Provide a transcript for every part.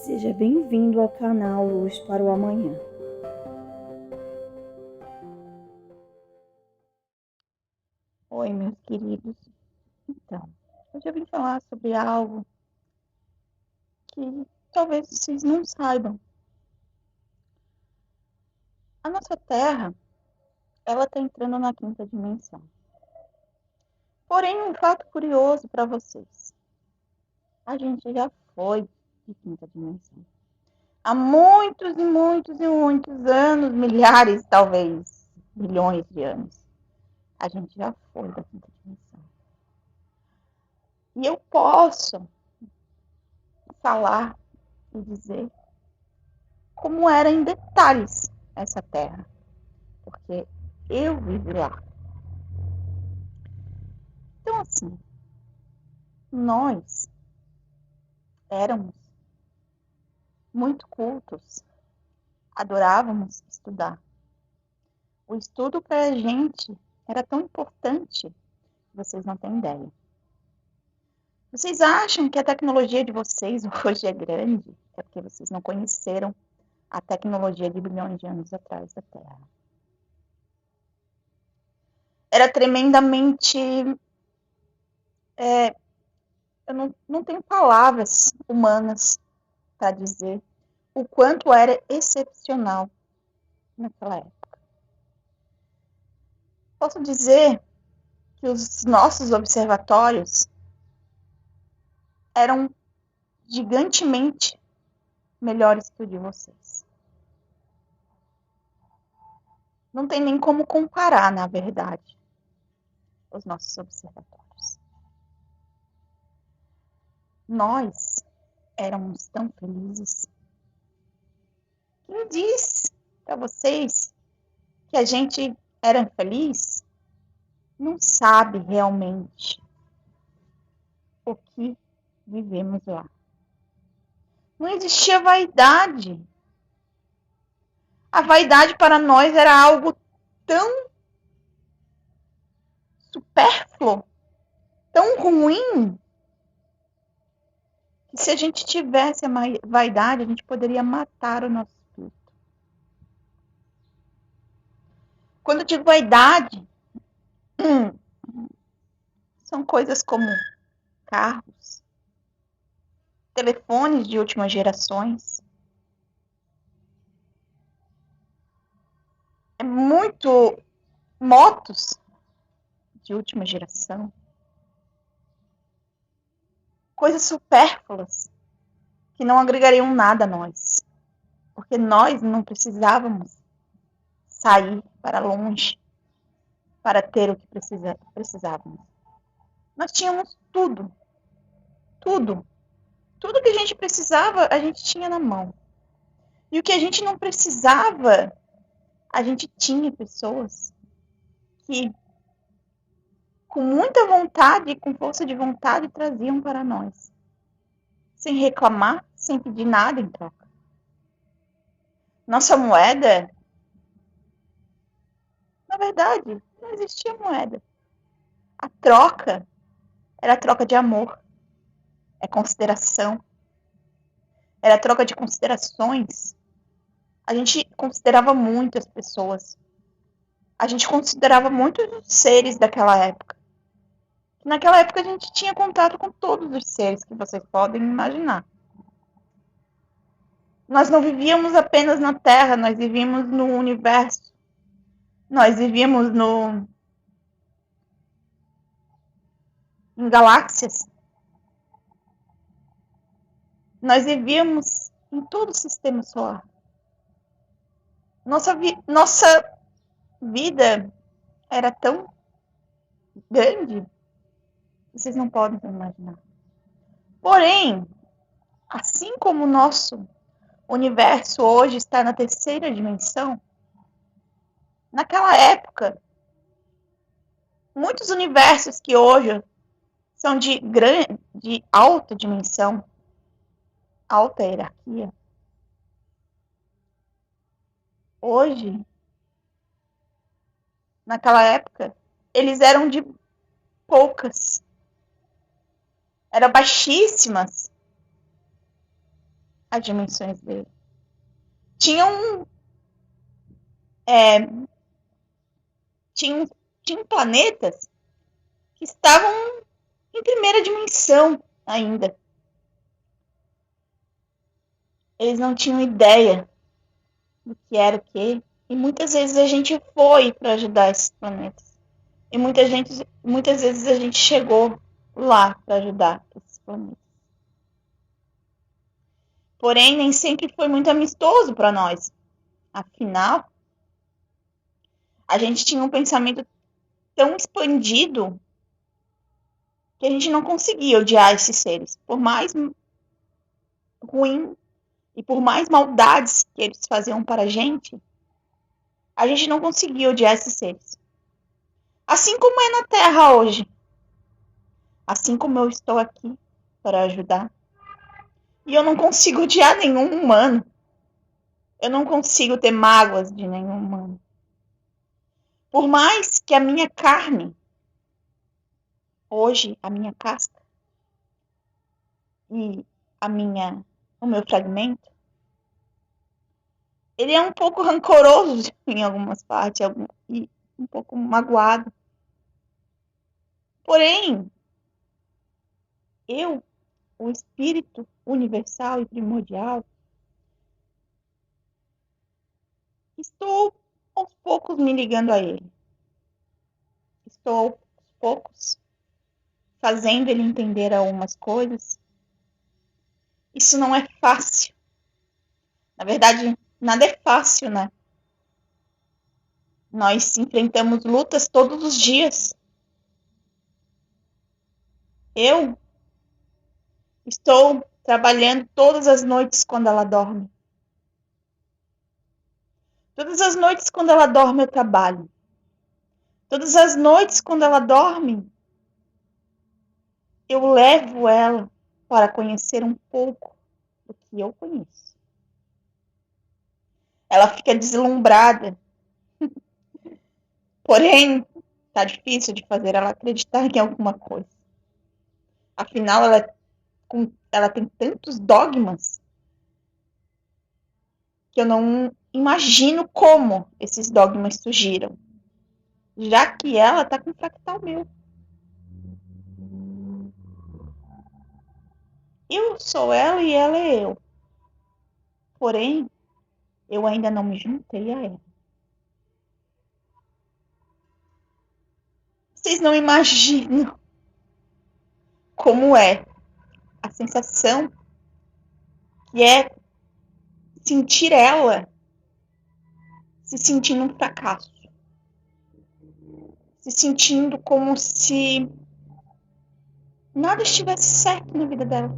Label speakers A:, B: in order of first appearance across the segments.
A: Seja bem-vindo ao canal Luz para o Amanhã.
B: Oi, meus queridos. Então, hoje eu vim falar sobre algo que talvez vocês não saibam. A nossa Terra, ela está entrando na quinta dimensão. Porém, um fato curioso para vocês. A gente já foi de quinta dimensão. Há muitos e muitos e muitos anos, milhares, talvez, milhões de anos. A gente já foi da quinta dimensão. E eu posso falar e dizer como era em detalhes essa Terra, porque eu vivi lá. Então, assim, nós éramos muito cultos, adorávamos estudar. O estudo para a gente era tão importante, vocês não têm ideia. Vocês acham que a tecnologia de vocês hoje é grande? É porque vocês não conheceram a tecnologia de bilhões de anos atrás da Terra. Era tremendamente... eu não tenho palavras humanas para dizer o quanto era excepcional naquela época. Posso dizer que os nossos observatórios eram gigantemente melhores que o de vocês. Não tem nem como comparar, na verdade, os nossos observatórios. Nós éramos tão felizes. Quem diz para vocês que a gente era feliz não sabe realmente o que vivemos lá. Não existia vaidade. A vaidade para nós era algo tão supérfluo, tão ruim, que se a gente tivesse a vaidade, a gente poderia matar o nosso espírito. Quando eu digo vaidade, são coisas como carros, telefones de últimas gerações. É muito motos de última geração. Coisas supérfluas que não agregariam nada a nós. Porque nós não precisávamos sair para longe para ter o que precisávamos. Nós tínhamos tudo. Tudo. Tudo que a gente precisava, a gente tinha na mão. E o que a gente não precisava, a gente tinha pessoas que, com muita vontade e com força de vontade, traziam para nós. Sem reclamar, sem pedir nada em troca. Nossa moeda, na verdade, não existia moeda. A troca era a troca de amor. É consideração. Era a troca de considerações. A gente considerava muitas pessoas. A gente considerava muitos seres daquela época. Naquela época a gente tinha contato com todos os seres que vocês podem imaginar. Nós não vivíamos apenas na Terra, nós vivíamos no universo. Nós vivíamos em galáxias. Nós vivíamos em todo o sistema solar. Nossa vida era tão grande, vocês não podem imaginar. Porém, assim como o nosso universo hoje está na terceira dimensão, naquela época, muitos universos que hoje são de alta dimensão, alta hierarquia, hoje, naquela época, eles eram de poucas, eram baixíssimas. as dimensões dele. Tinham é, tinham planetas que estavam em primeira dimensão ainda. Eles não tinham ideia do que era o quê. E muitas vezes a gente foi para ajudar esses planetas. E muitas vezes a gente chegou lá para ajudar esses planetas. Porém, nem sempre foi muito amistoso para nós. Afinal, a gente tinha um pensamento tão expandido que a gente não conseguia odiar esses seres. Por mais ruim e por mais maldades que eles faziam para a gente não conseguia odiar esses seres. Assim como é na Terra hoje. Assim como eu estou aqui para ajudar. E eu não consigo odiar nenhum humano. Eu não consigo ter mágoas de nenhum humano. Por mais que a minha carne, hoje, a minha casca e o meu fragmento, ele é um pouco rancoroso em algumas partes e um pouco magoado. Porém, eu, o espírito universal e primordial, estou aos poucos me ligando a ele. Estou aos poucos fazendo ele entender algumas coisas. Isso não é fácil. Na verdade, nada é fácil, né? Nós enfrentamos lutas todos os dias. Eu estou trabalhando todas as noites quando ela dorme. Todas as noites quando ela dorme eu trabalho. Todas as noites quando ela dorme eu levo ela para conhecer um pouco do que eu conheço. Ela fica deslumbrada. Porém, tá difícil de fazer ela acreditar em alguma coisa. Afinal, ela tem tantos dogmas que eu não imagino como esses dogmas surgiram, já que ela tá com um fractal meu. Eu sou ela e ela é eu. Porém, eu ainda não me juntei a ela. Vocês não imaginam como é a sensação que é sentir ela se sentindo um fracasso. Se sentindo como se nada estivesse certo na vida dela.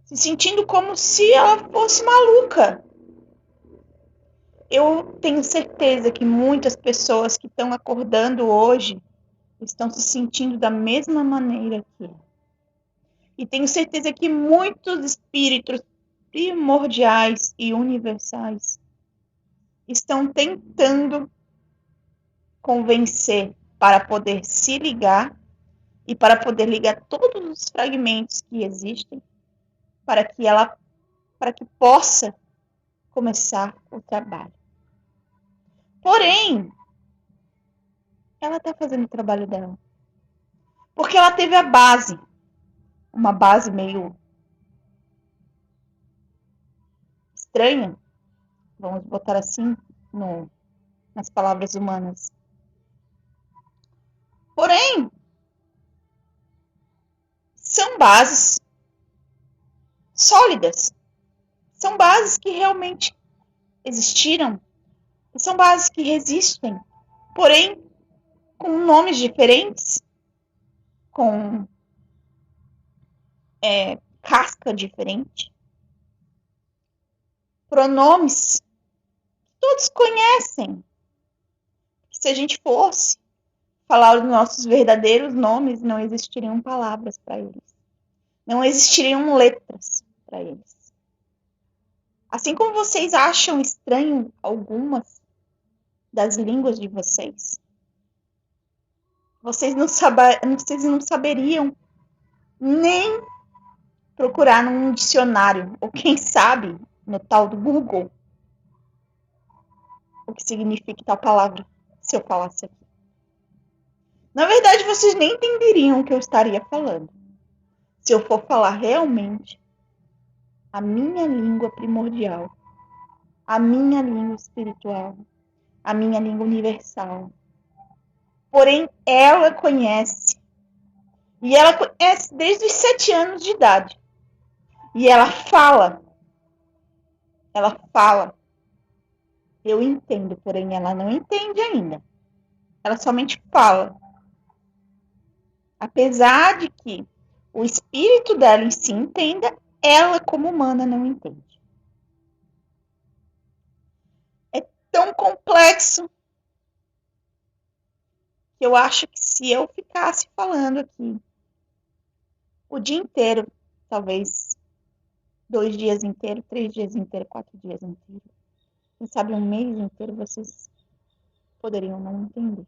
B: Se sentindo como se ela fosse maluca. Eu tenho certeza que muitas pessoas que estão acordando hoje estão se sentindo da mesma maneira que eu. E tenho certeza que muitos espíritos primordiais e universais estão tentando convencer para poder se ligar e para poder ligar todos os fragmentos que existem para que possa começar o trabalho. Porém, ela está fazendo o trabalho dela. Porque ela teve a base, uma base meio estranha, vamos botar assim nas palavras humanas. Porém, são bases sólidas. São bases que realmente existiram. São bases que resistem. Porém, com nomes diferentes, com casca diferente, pronomes que todos conhecem. Se a gente fosse falar os nossos verdadeiros nomes, não existiriam palavras para eles. Não existiriam letras para eles. Assim como vocês acham estranho algumas das línguas de vocês, vocês não saberiam nem procurar num dicionário, ou quem sabe no tal do Google, o que significa tal palavra, se eu falasse aqui. Na verdade, vocês nem entenderiam o que eu estaria falando, se eu for falar realmente a minha língua primordial, a minha língua espiritual, a minha língua universal. Porém, ela conhece. E ela conhece desde os 7 anos de idade. E ela fala. Ela fala. Eu entendo, porém ela não entende ainda. Ela somente fala. Apesar de que o espírito dela em si entenda, ela como humana não entende. É tão complexo que eu acho que se eu ficasse falando aqui o dia inteiro, talvez 2 dias inteiros, 3 dias inteiros, 4 dias inteiros, quem sabe um mês inteiro, vocês poderiam não entender.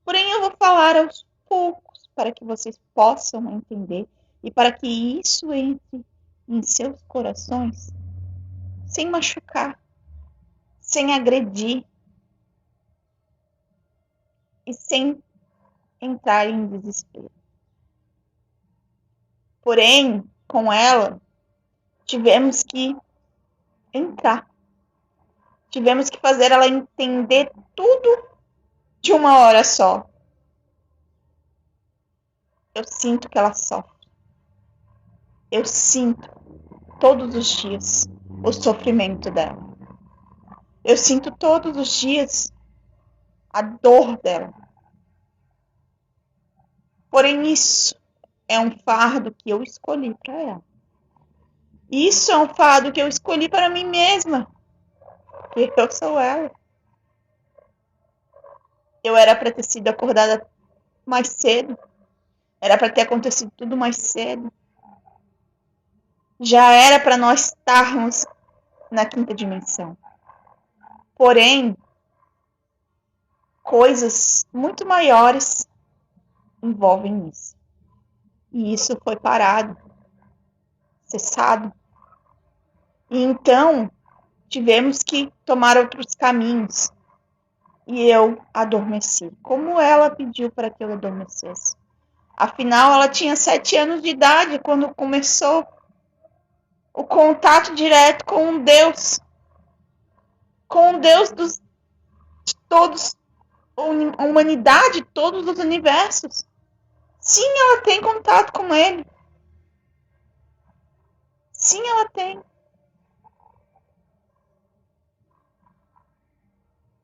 B: Porém, eu vou falar aos poucos para que vocês possam entender e para que isso entre em seus corações sem machucar, sem agredir e sem entrar em desespero. Porém, com ela, tivemos que entrar. Tivemos que fazer ela entender tudo de uma hora só. Eu sinto que ela sofre. Eu sinto todos os dias o sofrimento dela. Eu sinto todos os dias a dor dela. Porém, isso é um fardo que eu escolhi para ela. Isso é um fardo que eu escolhi para mim mesma. Porque eu sou ela. Eu era para ter sido acordada mais cedo. Era para ter acontecido tudo mais cedo. Já era para nós estarmos na quinta dimensão. Porém, coisas muito maiores envolvem isso. E isso foi parado, cessado. E então, tivemos que tomar outros caminhos. E eu adormeci, como ela pediu para que eu adormecesse. Afinal, ela tinha 7 anos de idade quando começou o contato direto com Deus. Com Deus de todos, a humanidade, todos os universos. Sim, ela tem contato com ele. Sim, ela tem.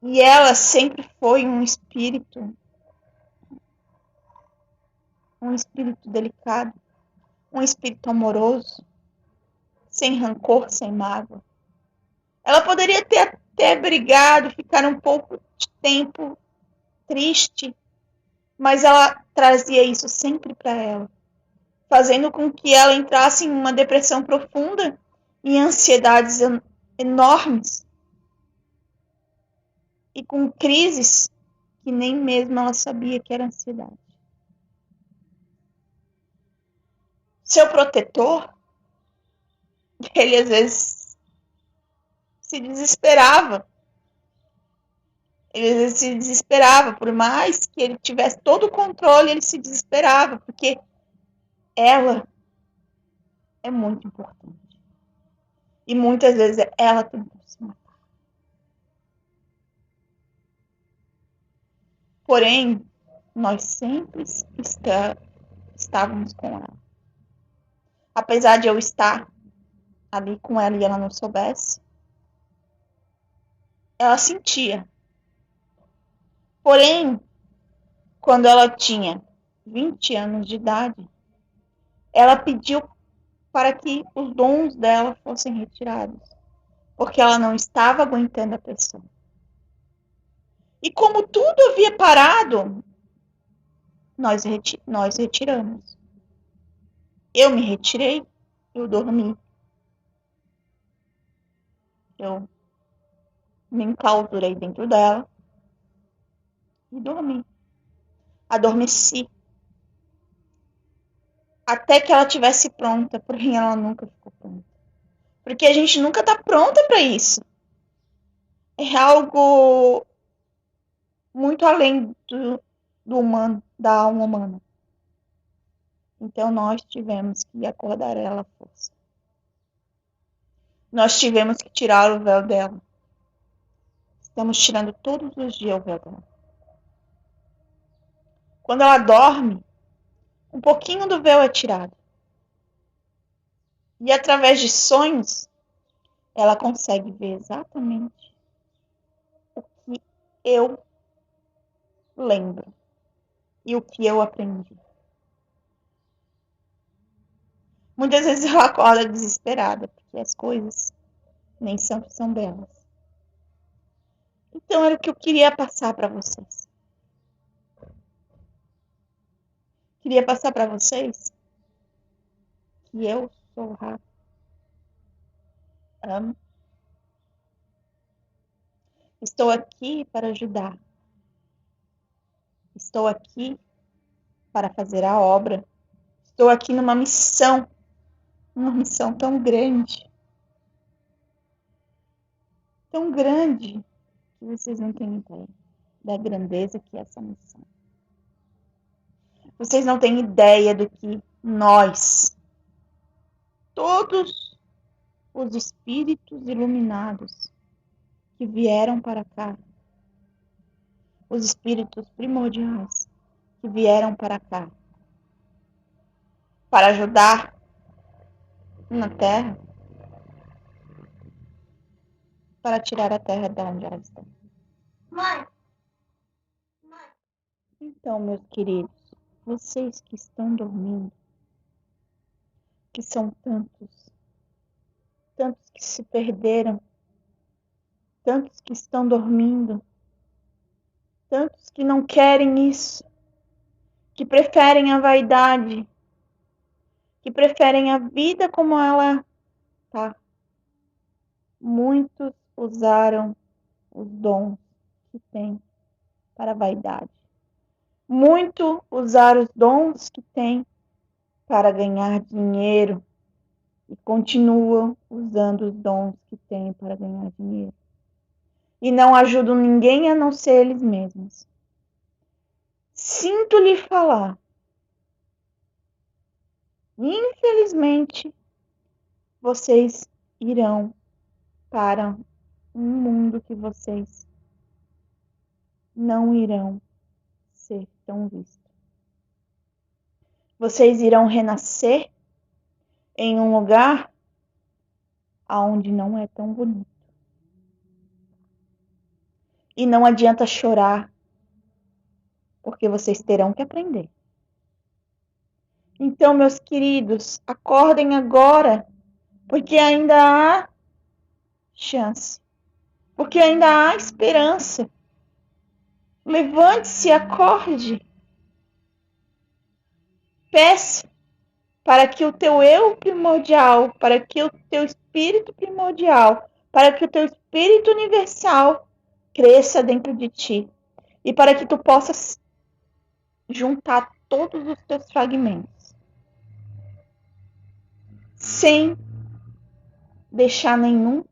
B: E ela sempre foi um espírito delicado, um espírito amoroso, sem rancor, sem mágoa. Ela poderia ter até brigado, ficar um pouco de tempo triste, mas ela trazia isso sempre para ela, fazendo com que ela entrasse em uma depressão profunda e ansiedades enormes e com crises que nem mesmo ela sabia que era ansiedade. Seu protetor, ele às vezes se desesperava. Ele às vezes se desesperava, por mais que ele tivesse todo o controle, ele se desesperava, porque ela é muito importante. E muitas vezes ela tentou se matar. Porém, nós sempre estávamos com ela. Apesar de eu estar ali com ela e ela não soubesse, ela sentia. Porém, quando ela tinha 20 anos de idade, ela pediu para que os dons dela fossem retirados, porque ela não estava aguentando a pressão. E como tudo havia parado, nós retiramos. Eu me retirei, eu dormi. Eu me enclausurei dentro dela e dormi. Adormeci. até que ela estivesse pronta, porém ela nunca ficou pronta. Porque a gente nunca está pronta para isso. É algo muito além do humano, da alma humana. Então nós tivemos que acordar ela à força. Nós tivemos que tirar o véu dela. Estamos tirando todos os dias o véu dela. Quando ela dorme, um pouquinho do véu é tirado. E através de sonhos, ela consegue ver exatamente o que eu lembro e o que eu aprendi. Muitas vezes ela acorda desesperada, porque as coisas nem sempre são belas. Então era o que eu queria passar para vocês. Queria passar para vocês que eu sou Rafa. Amo. Estou aqui para ajudar. Estou aqui para fazer a obra. Estou aqui numa missão. Uma missão tão grande. Tão grande que vocês não têm ideia da grandeza que é essa missão. Vocês não têm ideia do que nós, todos os espíritos iluminados que vieram para cá, os espíritos primordiais que vieram para cá, para ajudar na Terra, para tirar a Terra de onde ela está. Mãe. Então, meus queridos, vocês que estão dormindo, que são tantos, tantos que se perderam, tantos que estão dormindo, tantos que não querem isso, que preferem a vaidade, que preferem a vida como ela tá. Muitos usaram os dons que têm para a vaidade. Muitos usaram os dons que têm para ganhar dinheiro e continuam usando os dons que têm para ganhar dinheiro. E não ajudam ninguém a não ser eles mesmos. Sinto lhe falar. Infelizmente, vocês irão para um mundo que vocês não irão ser tão vistos. Vocês irão renascer em um lugar aonde não é tão bonito. E não adianta chorar, porque vocês terão que aprender. Então, meus queridos, acordem agora, porque ainda há chance, porque ainda há esperança. Levante-se, acorde. Peça para que o teu eu primordial, para que o teu espírito primordial, para que o teu espírito universal cresça dentro de ti e para que tu possas juntar todos os teus fragmentos sem deixar nenhum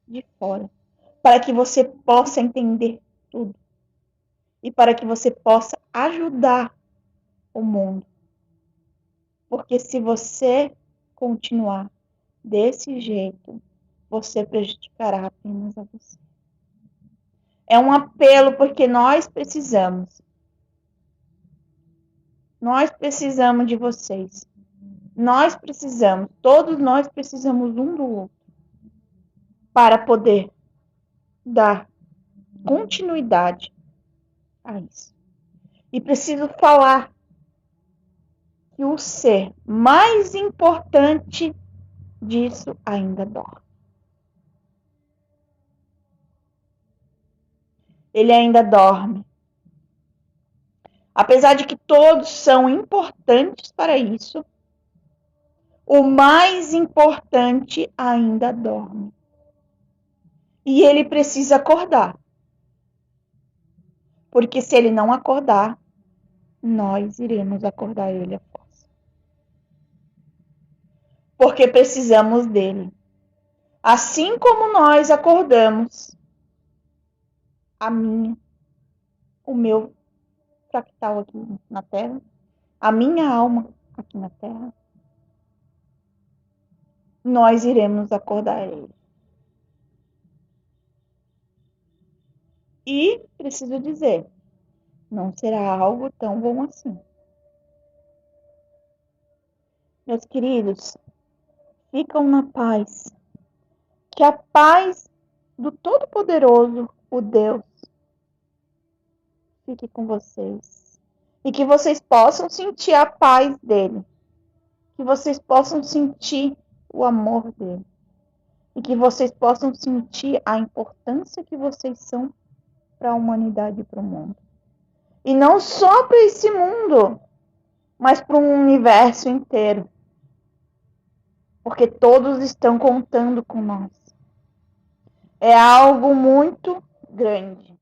B: de fora, para que você possa entender tudo e para que você possa ajudar o mundo. Porque se você continuar desse jeito, você prejudicará apenas a você. É um apelo porque nós precisamos. Nós precisamos de vocês. Nós precisamos, todos nós precisamos um do outro para poder dar continuidade a isso. E preciso falar que o ser mais importante disso ainda dorme. Ele ainda dorme. Apesar de que todos são importantes para isso, o mais importante ainda dorme. E ele precisa acordar. Porque se ele não acordar, nós iremos acordar ele à força. porque precisamos dele. Assim como nós acordamos, o meu fractal aqui na Terra, a minha alma aqui na Terra, nós iremos acordar ele. E preciso dizer, não será algo tão bom assim. Meus queridos, ficam na paz. Que a paz do Todo-Poderoso, o Deus, fique com vocês. E que vocês possam sentir a paz dele. Que vocês possam sentir o amor dele. E que vocês possam sentir a importância que vocês são para a humanidade e para o mundo. E não só para esse mundo, mas para o universo inteiro. Porque todos estão contando com nós. É algo muito grande.